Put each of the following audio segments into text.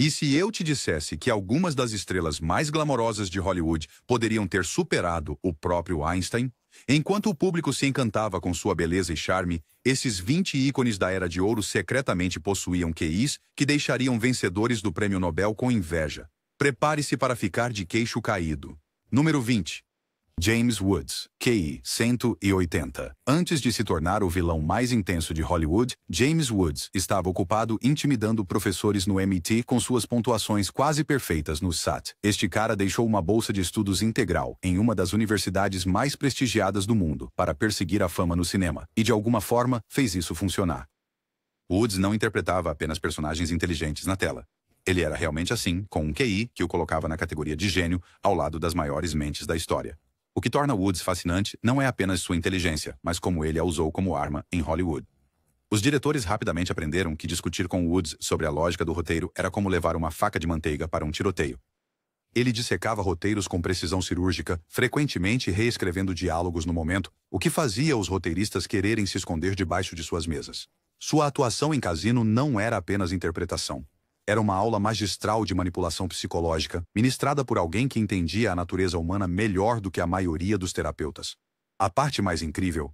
E se eu te dissesse que algumas das estrelas mais glamorosas de Hollywood poderiam ter superado o próprio Einstein? Enquanto o público se encantava com sua beleza e charme, esses 20 ícones da Era de Ouro secretamente possuíam QIs que deixariam vencedores do Prêmio Nobel com inveja. Prepare-se para ficar de queixo caído. Número 20. James Woods, QI 180. Antes de se tornar o vilão mais intenso de Hollywood, James Woods estava ocupado intimidando professores no MIT com suas pontuações quase perfeitas no SAT. Este cara deixou uma bolsa de estudos integral em uma das universidades mais prestigiadas do mundo para perseguir a fama no cinema, e de alguma forma fez isso funcionar. Woods não interpretava apenas personagens inteligentes na tela. Ele era realmente assim, com um QI que o colocava na categoria de gênio ao lado das maiores mentes da história. O que torna Woods fascinante não é apenas sua inteligência, mas como ele a usou como arma em Hollywood. Os diretores rapidamente aprenderam que discutir com Woods sobre a lógica do roteiro era como levar uma faca de manteiga para um tiroteio. Ele dissecava roteiros com precisão cirúrgica, frequentemente reescrevendo diálogos no momento, o que fazia os roteiristas quererem se esconder debaixo de suas mesas. Sua atuação em Casino não era apenas interpretação. Era uma aula magistral de manipulação psicológica, ministrada por alguém que entendia a natureza humana melhor do que a maioria dos terapeutas. A parte mais incrível...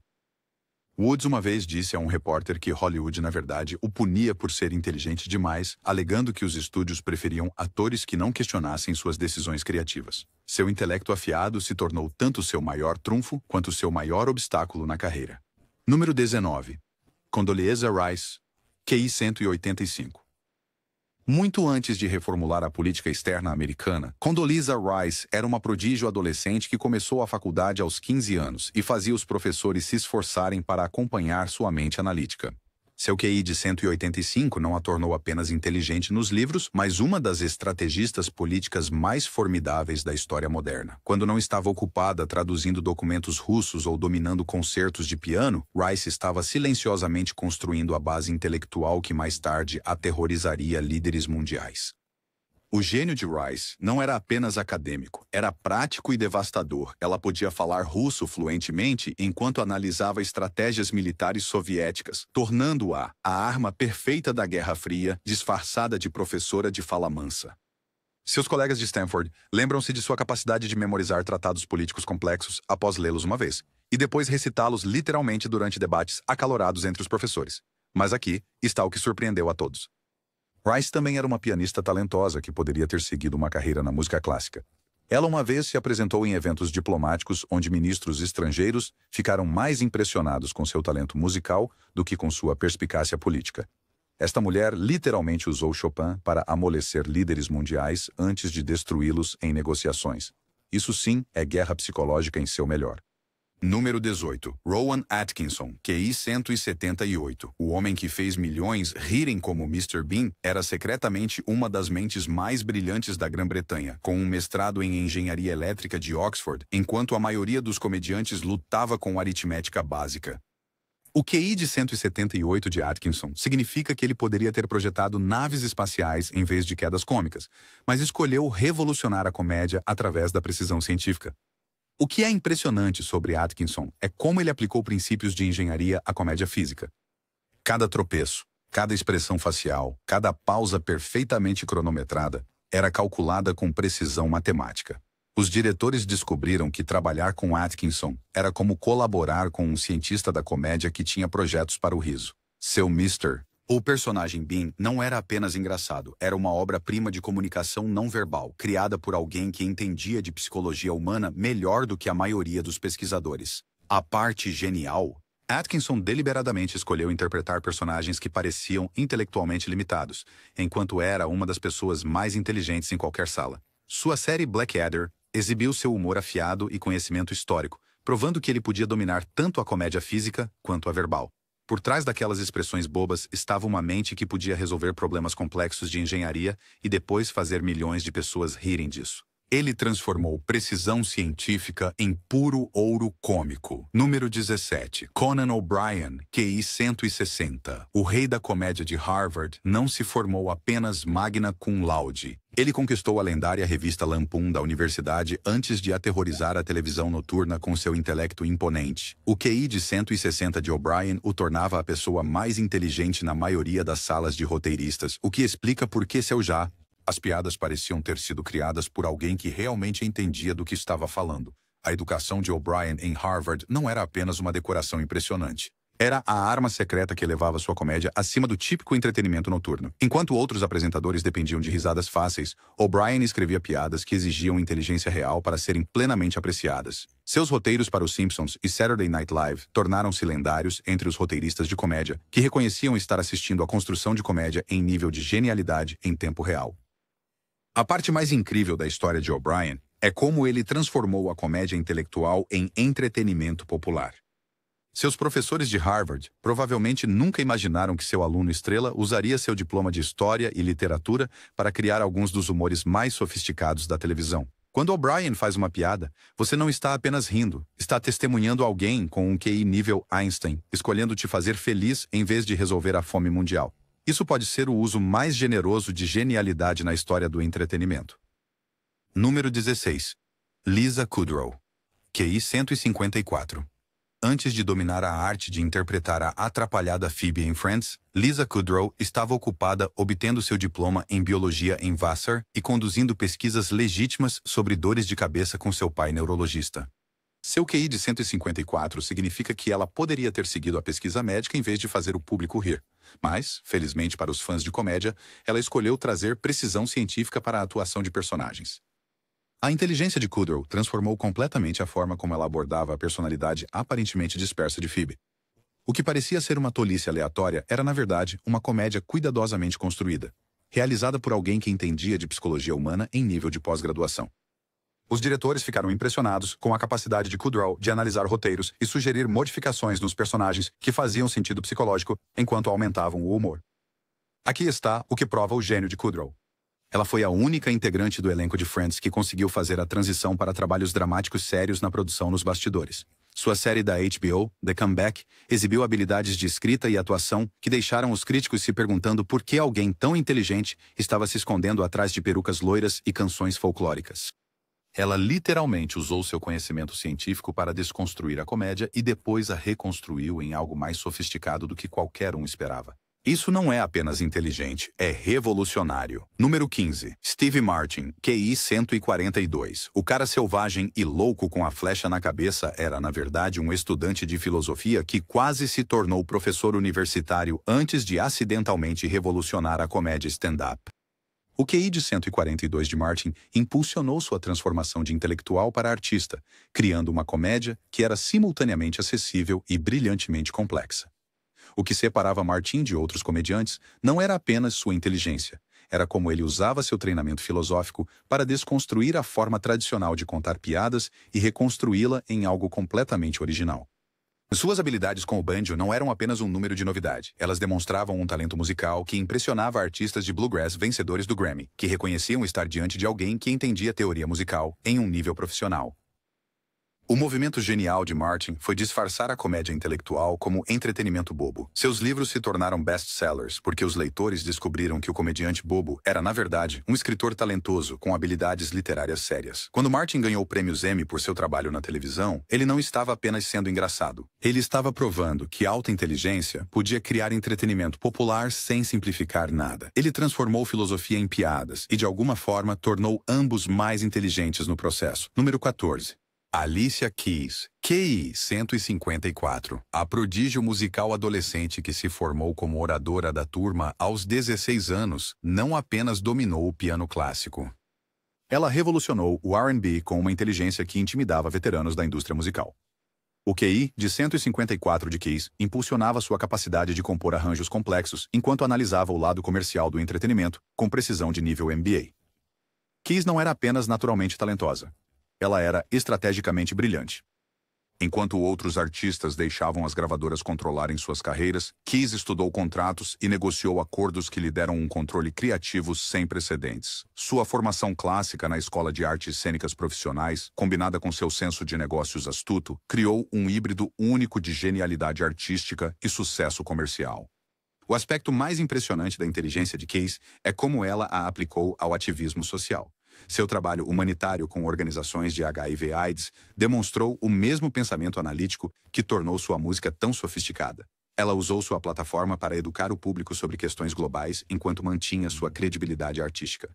Woods uma vez disse a um repórter que Hollywood, na verdade, o punia por ser inteligente demais, alegando que os estúdios preferiam atores que não questionassem suas decisões criativas. Seu intelecto afiado se tornou tanto seu maior trunfo quanto seu maior obstáculo na carreira. Número 19. Condoleezza Rice, QI 185. Muito antes de reformular a política externa americana, Condoleezza Rice era uma prodígio adolescente que começou a faculdade aos 15 anos e fazia os professores se esforçarem para acompanhar sua mente analítica. Seu QI de 185 não a tornou apenas inteligente nos livros, mas uma das estrategistas políticas mais formidáveis da história moderna. Quando não estava ocupada traduzindo documentos russos ou dominando concertos de piano, Rice estava silenciosamente construindo a base intelectual que mais tarde aterrorizaria líderes mundiais. O gênio de Rice não era apenas acadêmico, era prático e devastador. Ela podia falar russo fluentemente enquanto analisava estratégias militares soviéticas, tornando-a a arma perfeita da Guerra Fria, disfarçada de professora de fala mansa. Seus colegas de Stanford lembram-se de sua capacidade de memorizar tratados políticos complexos após lê-los uma vez, e depois recitá-los literalmente durante debates acalorados entre os professores. Mas aqui está o que surpreendeu a todos. Rice também era uma pianista talentosa que poderia ter seguido uma carreira na música clássica. Ela uma vez se apresentou em eventos diplomáticos onde ministros estrangeiros ficaram mais impressionados com seu talento musical do que com sua perspicácia política. Esta mulher literalmente usou Chopin para amolecer líderes mundiais antes de destruí-los em negociações. Isso sim é guerra psicológica em seu melhor. Número 18. Rowan Atkinson, QI 178. O homem que fez milhões rirem como Mr. Bean era secretamente uma das mentes mais brilhantes da Grã-Bretanha, com um mestrado em engenharia elétrica de Oxford, enquanto a maioria dos comediantes lutava com aritmética básica. O QI de 178 de Atkinson significa que ele poderia ter projetado naves espaciais em vez de quedas cômicas, mas escolheu revolucionar a comédia através da precisão científica. O que é impressionante sobre Atkinson é como ele aplicou princípios de engenharia à comédia física. Cada tropeço, cada expressão facial, cada pausa perfeitamente cronometrada era calculada com precisão matemática. Os diretores descobriram que trabalhar com Atkinson era como colaborar com um cientista da comédia que tinha projetos para o riso. Seu Mr. O personagem Bean não era apenas engraçado, era uma obra-prima de comunicação não verbal, criada por alguém que entendia de psicologia humana melhor do que a maioria dos pesquisadores. A parte genial... Atkinson deliberadamente escolheu interpretar personagens que pareciam intelectualmente limitados, enquanto era uma das pessoas mais inteligentes em qualquer sala. Sua série Blackadder exibiu seu humor afiado e conhecimento histórico, provando que ele podia dominar tanto a comédia física quanto a verbal. Por trás daquelas expressões bobas estava uma mente que podia resolver problemas complexos de engenharia e depois fazer milhões de pessoas rirem disso. Ele transformou precisão científica em puro ouro cômico. Número 17. Conan O'Brien, QI 160. O rei da comédia de Harvard não se formou apenas magna cum laude. Ele conquistou a lendária revista Lampoon da universidade antes de aterrorizar a televisão noturna com seu intelecto imponente. O QI de 160 de O'Brien o tornava a pessoa mais inteligente na maioria das salas de roteiristas, o que explica por que seu já As piadas pareciam ter sido criadas por alguém que realmente entendia do que estava falando. A educação de O'Brien em Harvard não era apenas uma decoração impressionante. Era a arma secreta que levava sua comédia acima do típico entretenimento noturno. Enquanto outros apresentadores dependiam de risadas fáceis, O'Brien escrevia piadas que exigiam inteligência real para serem plenamente apreciadas. Seus roteiros para Os Simpsons e Saturday Night Live tornaram-se lendários entre os roteiristas de comédia, que reconheciam estar assistindo à construção de comédia em nível de genialidade em tempo real. A parte mais incrível da história de O'Brien é como ele transformou a comédia intelectual em entretenimento popular. Seus professores de Harvard provavelmente nunca imaginaram que seu aluno estrela usaria seu diploma de História e Literatura para criar alguns dos humores mais sofisticados da televisão. Quando O'Brien faz uma piada, você não está apenas rindo, está testemunhando alguém com um QI nível Einstein, escolhendo te fazer feliz em vez de resolver a fome mundial. Isso pode ser o uso mais generoso de genialidade na história do entretenimento. Número 16. Lisa Kudrow. QI 154. Antes de dominar a arte de interpretar a atrapalhada Phoebe em Friends, Lisa Kudrow estava ocupada obtendo seu diploma em biologia em Vassar e conduzindo pesquisas legítimas sobre dores de cabeça com seu pai neurologista. Seu QI de 154 significa que ela poderia ter seguido a pesquisa médica em vez de fazer o público rir. Mas, felizmente para os fãs de comédia, ela escolheu trazer precisão científica para a atuação de personagens. A inteligência de Kudrow transformou completamente a forma como ela abordava a personalidade aparentemente dispersa de Phoebe. O que parecia ser uma tolice aleatória era, na verdade, uma comédia cuidadosamente construída, realizada por alguém que entendia de psicologia humana em nível de pós-graduação. Os diretores ficaram impressionados com a capacidade de Kudrow de analisar roteiros e sugerir modificações nos personagens que faziam sentido psicológico enquanto aumentavam o humor. Aqui está o que prova o gênio de Kudrow. Ela foi a única integrante do elenco de Friends que conseguiu fazer a transição para trabalhos dramáticos sérios na produção nos bastidores. Sua série da HBO, The Comeback, exibiu habilidades de escrita e atuação que deixaram os críticos se perguntando por que alguém tão inteligente estava se escondendo atrás de perucas loiras e canções folclóricas. Ela literalmente usou seu conhecimento científico para desconstruir a comédia e depois a reconstruiu em algo mais sofisticado do que qualquer um esperava. Isso não é apenas inteligente, é revolucionário. Número 15. Steve Martin, QI 142. O cara selvagem e louco com a flecha na cabeça era, na verdade, um estudante de filosofia que quase se tornou professor universitário antes de acidentalmente revolucionar a comédia stand-up. O QI de 142 de Martin impulsionou sua transformação de intelectual para artista, criando uma comédia que era simultaneamente acessível e brilhantemente complexa. O que separava Martin de outros comediantes não era apenas sua inteligência, era como ele usava seu treinamento filosófico para desconstruir a forma tradicional de contar piadas e reconstruí-la em algo completamente original. Suas habilidades com o banjo não eram apenas um número de novidade, elas demonstravam um talento musical que impressionava artistas de bluegrass vencedores do Grammy, que reconheciam estar diante de alguém que entendia teoria musical em um nível profissional. O movimento genial de Martin foi disfarçar a comédia intelectual como entretenimento bobo. Seus livros se tornaram best-sellers porque os leitores descobriram que o comediante bobo era, na verdade, um escritor talentoso com habilidades literárias sérias. Quando Martin ganhou prêmios Emmy por seu trabalho na televisão, ele não estava apenas sendo engraçado. Ele estava provando que alta inteligência podia criar entretenimento popular sem simplificar nada. Ele transformou filosofia em piadas e, de alguma forma, tornou ambos mais inteligentes no processo. Número 14. Alicia Keys, QI 154, a prodígio musical adolescente que se formou como oradora da turma aos 16 anos, não apenas dominou o piano clássico. Ela revolucionou o R&B com uma inteligência que intimidava veteranos da indústria musical. O QI de 154 de Keys impulsionava sua capacidade de compor arranjos complexos enquanto analisava o lado comercial do entretenimento com precisão de nível MBA. Keys não era apenas naturalmente talentosa. Ela era estrategicamente brilhante. Enquanto outros artistas deixavam as gravadoras controlarem suas carreiras, Keys estudou contratos e negociou acordos que lhe deram um controle criativo sem precedentes. Sua formação clássica na Escola de Artes Cênicas Profissionais, combinada com seu senso de negócios astuto, criou um híbrido único de genialidade artística e sucesso comercial. O aspecto mais impressionante da inteligência de Keys é como ela a aplicou ao ativismo social. Seu trabalho humanitário com organizações de HIV/AIDS demonstrou o mesmo pensamento analítico que tornou sua música tão sofisticada. Ela usou sua plataforma para educar o público sobre questões globais enquanto mantinha sua credibilidade artística.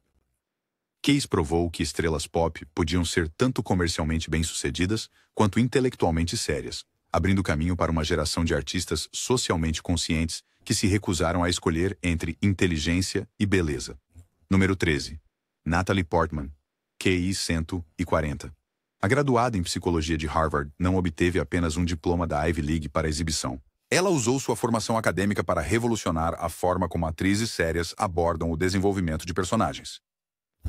Case provou que estrelas pop podiam ser tanto comercialmente bem-sucedidas quanto intelectualmente sérias, abrindo caminho para uma geração de artistas socialmente conscientes que se recusaram a escolher entre inteligência e beleza. Número 13. Natalie Portman, QI 140. A graduada em psicologia de Harvard não obteve apenas um diploma da Ivy League para exibição. Ela usou sua formação acadêmica para revolucionar a forma como atrizes sérias abordam o desenvolvimento de personagens.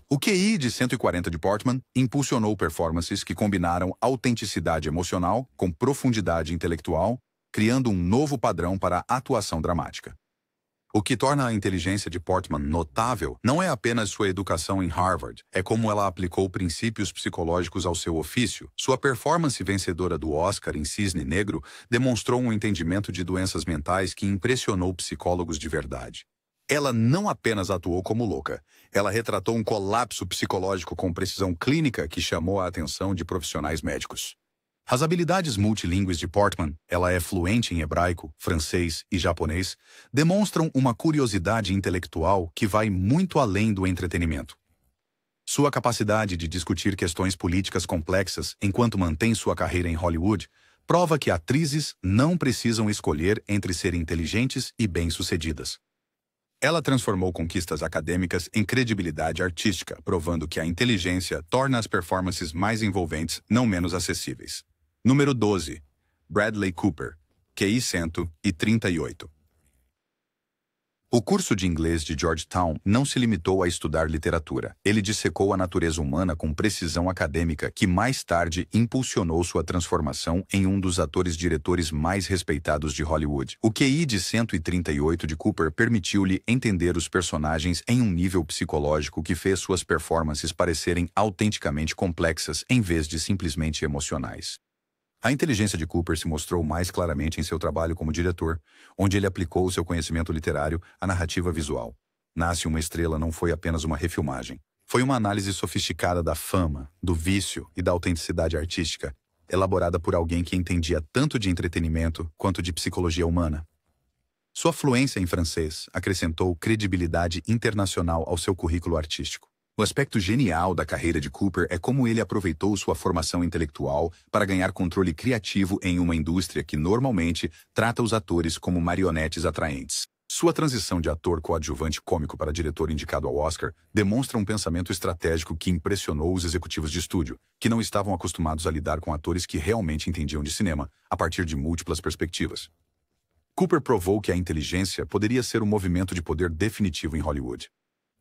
O QI de 140 de Portman impulsionou performances que combinaram autenticidade emocional com profundidade intelectual, criando um novo padrão para a atuação dramática. O que torna a inteligência de Portman notável não é apenas sua educação em Harvard, é como ela aplicou princípios psicológicos ao seu ofício. Sua performance vencedora do Oscar em Cisne Negro demonstrou um entendimento de doenças mentais que impressionou psicólogos de verdade. Ela não apenas atuou como louca, ela retratou um colapso psicológico com precisão clínica que chamou a atenção de profissionais médicos. As habilidades multilingües de Portman, ela é fluente em hebraico, francês e japonês, demonstram uma curiosidade intelectual que vai muito além do entretenimento. Sua capacidade de discutir questões políticas complexas enquanto mantém sua carreira em Hollywood prova que atrizes não precisam escolher entre ser inteligentes e bem-sucedidas. Ela transformou conquistas acadêmicas em credibilidade artística, provando que a inteligência torna as performances mais envolventes, não menos acessíveis. Número 12. Bradley Cooper, QI 138. O curso de inglês de Georgetown não se limitou a estudar literatura. Ele dissecou a natureza humana com precisão acadêmica que mais tarde impulsionou sua transformação em um dos atores-diretores mais respeitados de Hollywood. O QI de 138 de Cooper permitiu-lhe entender os personagens em um nível psicológico que fez suas performances parecerem autenticamente complexas em vez de simplesmente emocionais. A inteligência de Cooper se mostrou mais claramente em seu trabalho como diretor, onde ele aplicou seu conhecimento literário à narrativa visual. Nasce uma Estrela não foi apenas uma refilmagem. Foi uma análise sofisticada da fama, do vício e da autenticidade artística, elaborada por alguém que entendia tanto de entretenimento quanto de psicologia humana. Sua fluência em francês acrescentou credibilidade internacional ao seu currículo artístico. O aspecto genial da carreira de Cooper é como ele aproveitou sua formação intelectual para ganhar controle criativo em uma indústria que normalmente trata os atores como marionetes atraentes. Sua transição de ator coadjuvante cômico para diretor indicado ao Oscar demonstra um pensamento estratégico que impressionou os executivos de estúdio, que não estavam acostumados a lidar com atores que realmente entendiam de cinema, a partir de múltiplas perspectivas. Cooper provou que a inteligência poderia ser um movimento de poder definitivo em Hollywood.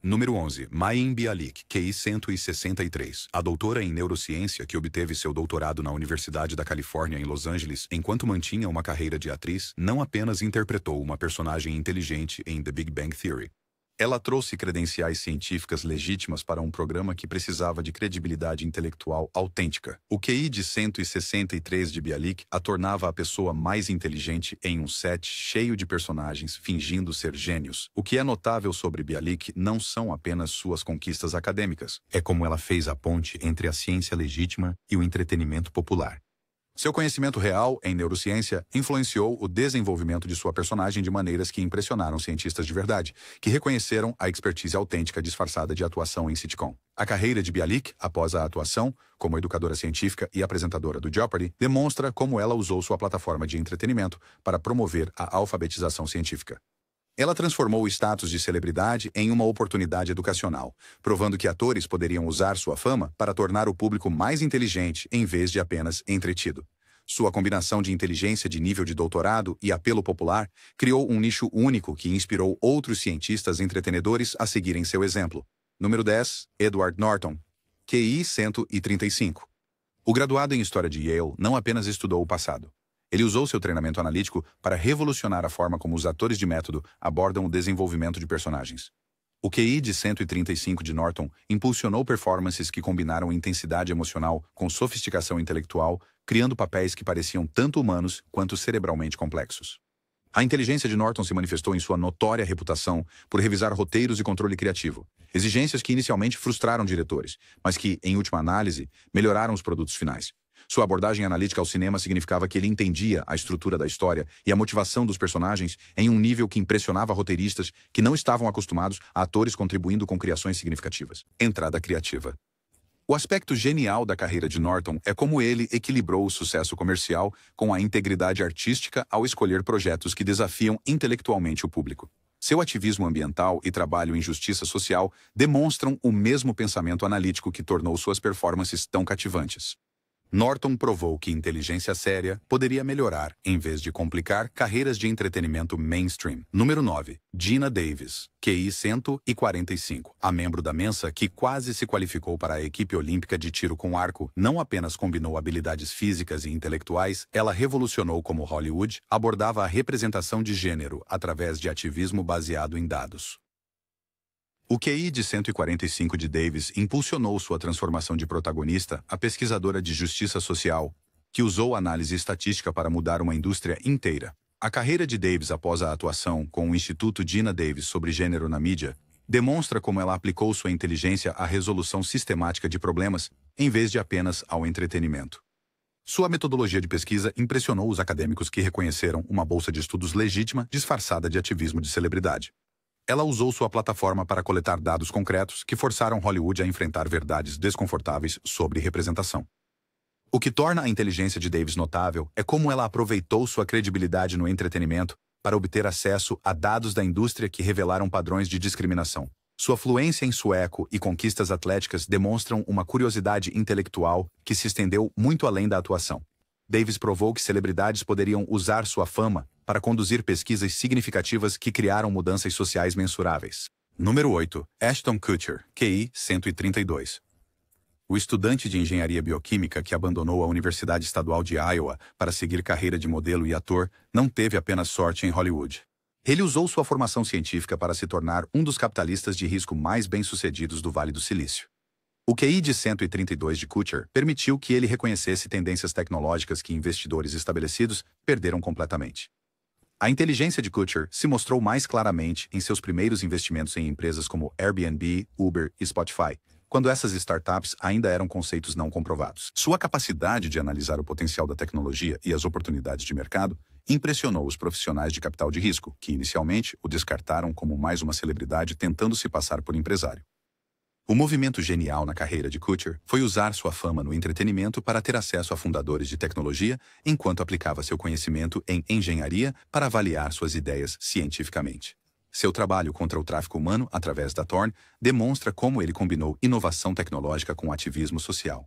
Número 11. Mayim Bialik, QI 163. A doutora em neurociência que obteve seu doutorado na Universidade da Califórnia em Los Angeles enquanto mantinha uma carreira de atriz, não apenas interpretou uma personagem inteligente em The Big Bang Theory. Ela trouxe credenciais científicas legítimas para um programa que precisava de credibilidade intelectual autêntica. O QI de 163 de Bialik a tornava a pessoa mais inteligente em um set cheio de personagens fingindo ser gênios. O que é notável sobre Bialik não são apenas suas conquistas acadêmicas, é como ela fez a ponte entre a ciência legítima e o entretenimento popular. Seu conhecimento real em neurociência influenciou o desenvolvimento de sua personagem de maneiras que impressionaram cientistas de verdade, que reconheceram a expertise autêntica disfarçada de atuação em sitcom. A carreira de Bialik, após a atuação, como educadora científica e apresentadora do Jeopardy, demonstra como ela usou sua plataforma de entretenimento para promover a alfabetização científica. Ela transformou o status de celebridade em uma oportunidade educacional, provando que atores poderiam usar sua fama para tornar o público mais inteligente em vez de apenas entretido. Sua combinação de inteligência de nível de doutorado e apelo popular criou um nicho único que inspirou outros cientistas entretenedores a seguirem seu exemplo. Número 10. Edward Norton, QI 135. O graduado em História de Yale não apenas estudou o passado. Ele usou seu treinamento analítico para revolucionar a forma como os atores de método abordam o desenvolvimento de personagens. O QI de 135 de Norton impulsionou performances que combinaram intensidade emocional com sofisticação intelectual, criando papéis que pareciam tanto humanos quanto cerebralmente complexos. A inteligência de Norton se manifestou em sua notória reputação por revisar roteiros e controle criativo, exigências que inicialmente frustraram diretores, mas que, em última análise, melhoraram os produtos finais. Sua abordagem analítica ao cinema significava que ele entendia a estrutura da história e a motivação dos personagens em um nível que impressionava roteiristas que não estavam acostumados a atores contribuindo com criações significativas. Entrada criativa. O aspecto genial da carreira de Norton é como ele equilibrou o sucesso comercial com a integridade artística ao escolher projetos que desafiam intelectualmente o público. Seu ativismo ambiental e trabalho em justiça social demonstram o mesmo pensamento analítico que tornou suas performances tão cativantes. Norton provou que inteligência séria poderia melhorar, em vez de complicar, carreiras de entretenimento mainstream. Número 9. Geena Davis, QI 145. A membro da Mensa que quase se qualificou para a equipe olímpica de tiro com arco, não apenas combinou habilidades físicas e intelectuais, ela revolucionou como Hollywood abordava a representação de gênero através de ativismo baseado em dados. O QI de 145 de Davis impulsionou sua transformação de protagonista, a pesquisadora de justiça social, que usou análise estatística para mudar uma indústria inteira. A carreira de Davis após a atuação com o Instituto Geena Davis sobre gênero na mídia demonstra como ela aplicou sua inteligência à resolução sistemática de problemas, em vez de apenas ao entretenimento. Sua metodologia de pesquisa impressionou os acadêmicos que reconheceram uma bolsa de estudos legítima disfarçada de ativismo de celebridade. Ela usou sua plataforma para coletar dados concretos que forçaram Hollywood a enfrentar verdades desconfortáveis sobre representação. O que torna a inteligência de Davis notável é como ela aproveitou sua credibilidade no entretenimento para obter acesso a dados da indústria que revelaram padrões de discriminação. Sua fluência em sueco e conquistas atléticas demonstram uma curiosidade intelectual que se estendeu muito além da atuação. Davis provou que celebridades poderiam usar sua fama para conduzir pesquisas significativas que criaram mudanças sociais mensuráveis. Número 8. Ashton Kutcher, QI 132. O estudante de engenharia bioquímica que abandonou a Universidade Estadual de Iowa para seguir carreira de modelo e ator não teve apenas sorte em Hollywood. Ele usou sua formação científica para se tornar um dos capitalistas de risco mais bem-sucedidos do Vale do Silício. O QI de 132 de Kutcher permitiu que ele reconhecesse tendências tecnológicas que investidores estabelecidos perderam completamente. A inteligência de Kutcher se mostrou mais claramente em seus primeiros investimentos em empresas como Airbnb, Uber e Spotify, quando essas startups ainda eram conceitos não comprovados. Sua capacidade de analisar o potencial da tecnologia e as oportunidades de mercado impressionou os profissionais de capital de risco, que inicialmente o descartaram como mais uma celebridade tentando se passar por empresário. O movimento genial na carreira de Kutcher foi usar sua fama no entretenimento para ter acesso a fundadores de tecnologia, enquanto aplicava seu conhecimento em engenharia para avaliar suas ideias cientificamente. Seu trabalho contra o tráfico humano através da Thorne demonstra como ele combinou inovação tecnológica com ativismo social.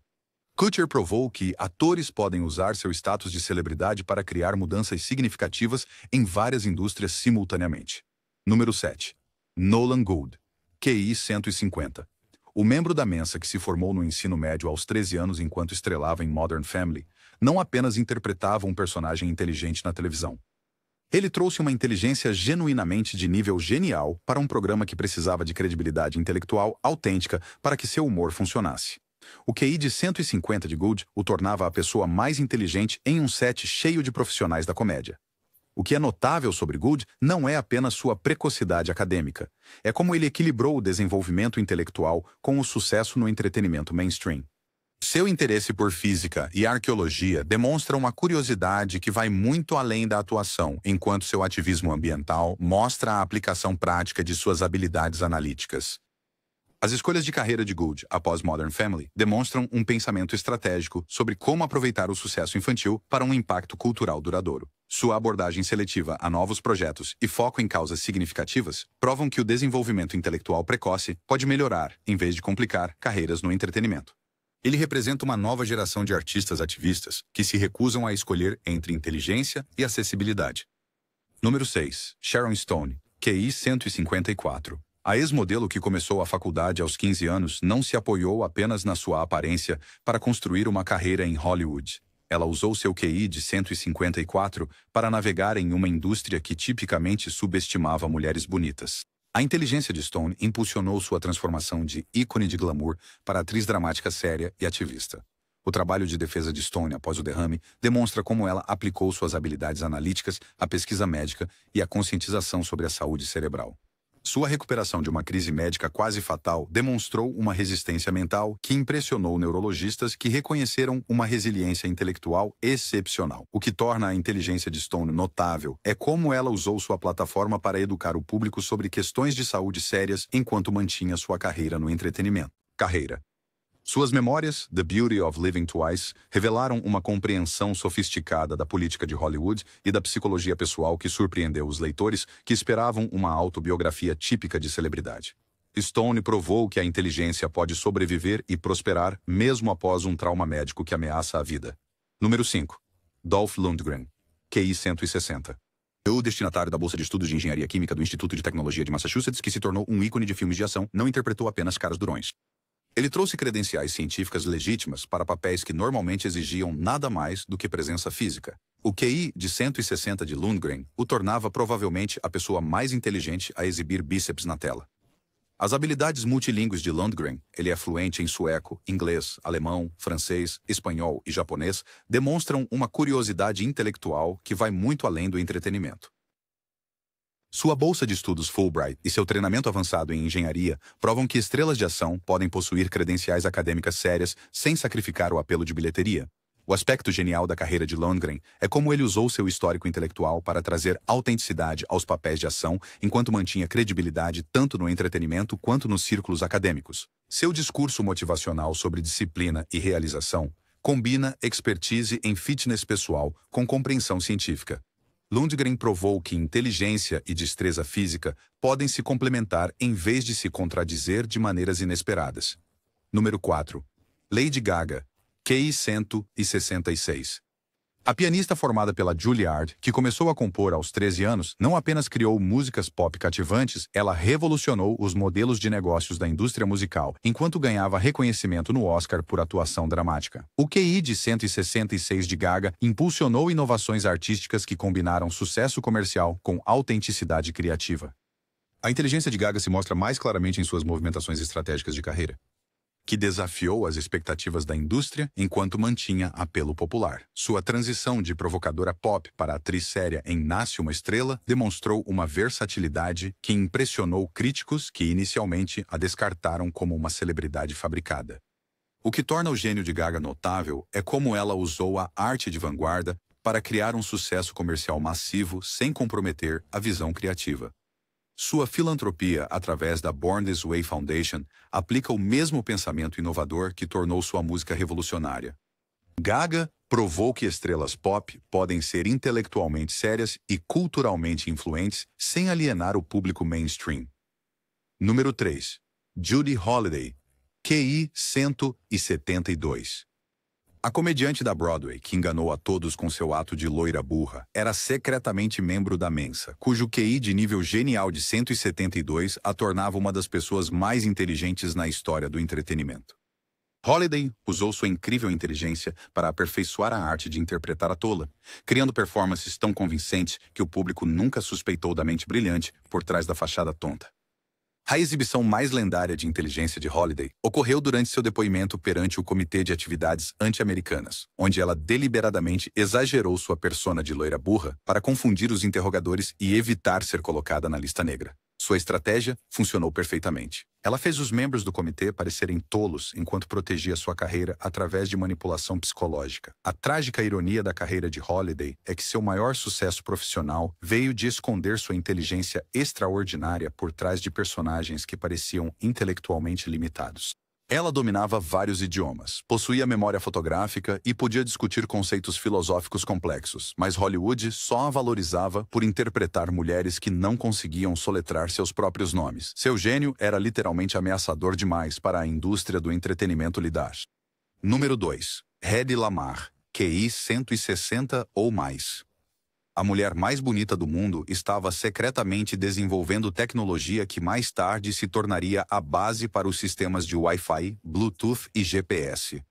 Kutcher provou que atores podem usar seu status de celebridade para criar mudanças significativas em várias indústrias simultaneamente. Número 7. Nolan Gould, QI 150. O membro da Mensa que se formou no ensino médio aos 13 anos enquanto estrelava em Modern Family, não apenas interpretava um personagem inteligente na televisão. Ele trouxe uma inteligência genuinamente de nível genial para um programa que precisava de credibilidade intelectual autêntica para que seu humor funcionasse. O QI de 150 de Gould o tornava a pessoa mais inteligente em um set cheio de profissionais da comédia. O que é notável sobre Gould não é apenas sua precocidade acadêmica, é como ele equilibrou o desenvolvimento intelectual com o sucesso no entretenimento mainstream. Seu interesse por física e arqueologia demonstra uma curiosidade que vai muito além da atuação, enquanto seu ativismo ambiental mostra a aplicação prática de suas habilidades analíticas. As escolhas de carreira de Gould após Modern Family demonstram um pensamento estratégico sobre como aproveitar o sucesso infantil para um impacto cultural duradouro. Sua abordagem seletiva a novos projetos e foco em causas significativas provam que o desenvolvimento intelectual precoce pode melhorar, em vez de complicar, carreiras no entretenimento. Ele representa uma nova geração de artistas ativistas que se recusam a escolher entre inteligência e acessibilidade. Número 6. Sharon Stone, QI 154. A ex-modelo que começou a faculdade aos 15 anos não se apoiou apenas na sua aparência para construir uma carreira em Hollywood. Ela usou seu QI de 154 para navegar em uma indústria que tipicamente subestimava mulheres bonitas. A inteligência de Stone impulsionou sua transformação de ícone de glamour para atriz dramática séria e ativista. O trabalho de defesa de Stone após o derrame demonstra como ela aplicou suas habilidades analíticas à pesquisa médica e à conscientização sobre a saúde cerebral. Sua recuperação de uma crise médica quase fatal demonstrou uma resistência mental que impressionou neurologistas que reconheceram uma resiliência intelectual excepcional. O que torna a inteligência de Stone notável é como ela usou sua plataforma para educar o público sobre questões de saúde sérias enquanto mantinha sua carreira no entretenimento. Carreira. Suas memórias, The Beauty of Living Twice, revelaram uma compreensão sofisticada da política de Hollywood e da psicologia pessoal que surpreendeu os leitores que esperavam uma autobiografia típica de celebridade. Stone provou que a inteligência pode sobreviver e prosperar mesmo após um trauma médico que ameaça a vida. Número 5. Dolph Lundgren, QI 160. O destinatário da Bolsa de Estudos de Engenharia Química do Instituto de Tecnologia de Massachusetts, que se tornou um ícone de filmes de ação, não interpretou apenas caras durões. Ele trouxe credenciais científicas legítimas para papéis que normalmente exigiam nada mais do que presença física. O QI de 160 de Lundgren o tornava provavelmente a pessoa mais inteligente a exibir bíceps na tela. As habilidades multilingües de Lundgren, ele é fluente em sueco, inglês, alemão, francês, espanhol e japonês, demonstram uma curiosidade intelectual que vai muito além do entretenimento. Sua bolsa de estudos Fulbright e seu treinamento avançado em engenharia provam que estrelas de ação podem possuir credenciais acadêmicas sérias sem sacrificar o apelo de bilheteria. O aspecto genial da carreira de Lundgren é como ele usou seu histórico intelectual para trazer autenticidade aos papéis de ação enquanto mantinha credibilidade tanto no entretenimento quanto nos círculos acadêmicos. Seu discurso motivacional sobre disciplina e realização combina expertise em fitness pessoal com compreensão científica. Lundgren provou que inteligência e destreza física podem se complementar em vez de se contradizer de maneiras inesperadas. Número 4. Lady Gaga, QI 166. A pianista formada pela Juilliard, que começou a compor aos 13 anos, não apenas criou músicas pop cativantes, ela revolucionou os modelos de negócios da indústria musical, enquanto ganhava reconhecimento no Oscar por atuação dramática. O QI de 166 de Gaga impulsionou inovações artísticas que combinaram sucesso comercial com autenticidade criativa. A inteligência de Gaga se mostra mais claramente em suas movimentações estratégicas de carreira, que desafiou as expectativas da indústria enquanto mantinha apelo popular. Sua transição de provocadora pop para atriz séria em Nasce uma Estrela demonstrou uma versatilidade que impressionou críticos que inicialmente a descartaram como uma celebridade fabricada. O que torna o gênio de Gaga notável é como ela usou a arte de vanguarda para criar um sucesso comercial massivo sem comprometer a visão criativa. Sua filantropia através da Born This Way Foundation aplica o mesmo pensamento inovador que tornou sua música revolucionária. Gaga provou que estrelas pop podem ser intelectualmente sérias e culturalmente influentes sem alienar o público mainstream. Número 3. Judy Holliday, QI 172. A comediante da Broadway, que enganou a todos com seu ato de loira burra, era secretamente membro da Mensa, cujo QI de nível genial de 172 a tornava uma das pessoas mais inteligentes na história do entretenimento. Holliday usou sua incrível inteligência para aperfeiçoar a arte de interpretar a tola, criando performances tão convincentes que o público nunca suspeitou da mente brilhante por trás da fachada tonta. A exibição mais lendária de inteligência de Holliday ocorreu durante seu depoimento perante o Comitê de Atividades Anti-Americanas, onde ela deliberadamente exagerou sua persona de loira burra para confundir os interrogadores e evitar ser colocada na lista negra. Sua estratégia funcionou perfeitamente. Ela fez os membros do comitê parecerem tolos enquanto protegia sua carreira através de manipulação psicológica. A trágica ironia da carreira de Holliday é que seu maior sucesso profissional veio de esconder sua inteligência extraordinária por trás de personagens que pareciam intelectualmente limitados. Ela dominava vários idiomas, possuía memória fotográfica e podia discutir conceitos filosóficos complexos, mas Hollywood só a valorizava por interpretar mulheres que não conseguiam soletrar seus próprios nomes. Seu gênio era literalmente ameaçador demais para a indústria do entretenimento lidar. Número 2. Hedy Lamarr, QI 160 ou mais. A mulher mais bonita do mundo estava secretamente desenvolvendo tecnologia que mais tarde se tornaria a base para os sistemas de Wi-Fi, Bluetooth e GPS.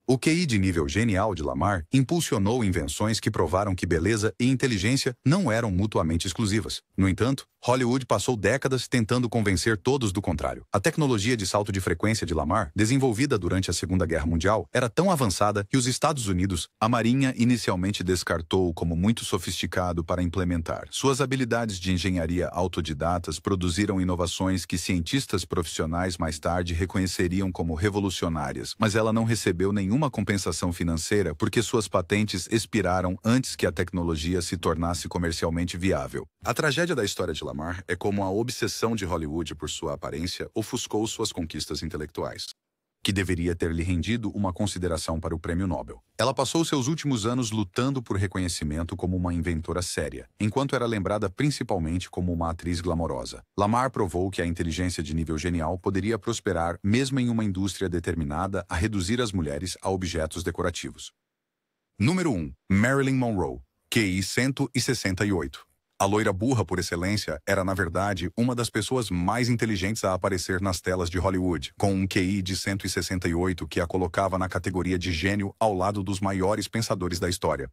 O QI de nível genial de Lamar impulsionou invenções que provaram que beleza e inteligência não eram mutuamente exclusivas. No entanto, Hollywood passou décadas tentando convencer todos do contrário. A tecnologia de salto de frequência de Lamar, desenvolvida durante a Segunda Guerra Mundial, era tão avançada que os Estados Unidos, a Marinha, inicialmente descartou como muito sofisticado para implementar. Suas habilidades de engenharia autodidatas produziram inovações que cientistas profissionais mais tarde reconheceriam como revolucionárias, mas ela não recebeu nenhuma compensação financeira porque suas patentes expiraram antes que a tecnologia se tornasse comercialmente viável. A tragédia da história de Lamar é como a obsessão de Hollywood por sua aparência ofuscou suas conquistas intelectuais, que deveria ter lhe rendido uma consideração para o Prêmio Nobel. Ela passou seus últimos anos lutando por reconhecimento como uma inventora séria, enquanto era lembrada principalmente como uma atriz glamourosa. Lamar provou que a inteligência de nível genial poderia prosperar mesmo em uma indústria determinada a reduzir as mulheres a objetos decorativos. Número 1. Marilyn Monroe, QI 168. A loira burra por excelência era, na verdade, uma das pessoas mais inteligentes a aparecer nas telas de Hollywood, com um QI de 168 que a colocava na categoria de gênio ao lado dos maiores pensadores da história.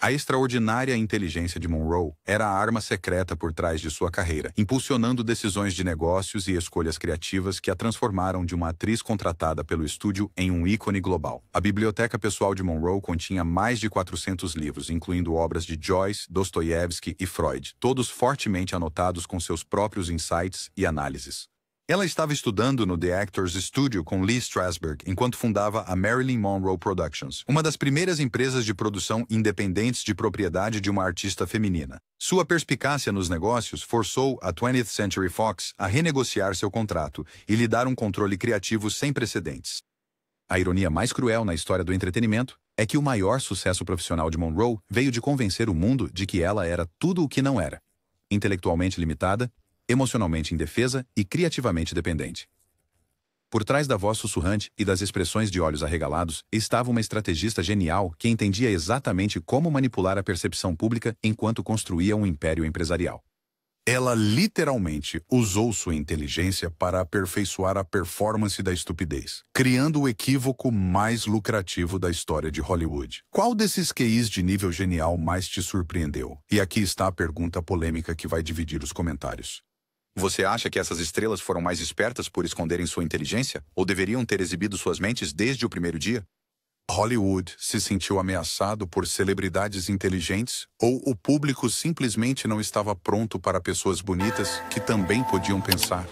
A extraordinária inteligência de Monroe era a arma secreta por trás de sua carreira, impulsionando decisões de negócios e escolhas criativas que a transformaram de uma atriz contratada pelo estúdio em um ícone global. A biblioteca pessoal de Monroe continha mais de 400 livros, incluindo obras de Joyce, Dostoiévski e Freud, todos fortemente anotados com seus próprios insights e análises. Ela estava estudando no The Actors Studio com Lee Strasberg enquanto fundava a Marilyn Monroe Productions, uma das primeiras empresas de produção independentes de propriedade de uma artista feminina. Sua perspicácia nos negócios forçou a 20th Century Fox a renegociar seu contrato e lhe dar um controle criativo sem precedentes. A ironia mais cruel na história do entretenimento é que o maior sucesso profissional de Monroe veio de convencer o mundo de que ela era tudo o que não era: intelectualmente limitada, emocionalmente indefesa e criativamente dependente. Por trás da voz sussurrante e das expressões de olhos arregalados estava uma estrategista genial que entendia exatamente como manipular a percepção pública enquanto construía um império empresarial. Ela literalmente usou sua inteligência para aperfeiçoar a performance da estupidez, criando o equívoco mais lucrativo da história de Hollywood. Qual desses QIs de nível genial mais te surpreendeu? E aqui está a pergunta polêmica que vai dividir os comentários. Você acha que essas estrelas foram mais espertas por esconderem sua inteligência? Ou deveriam ter exibido suas mentes desde o primeiro dia? Hollywood se sentiu ameaçado por celebridades inteligentes ou o público simplesmente não estava pronto para pessoas bonitas que também podiam pensar?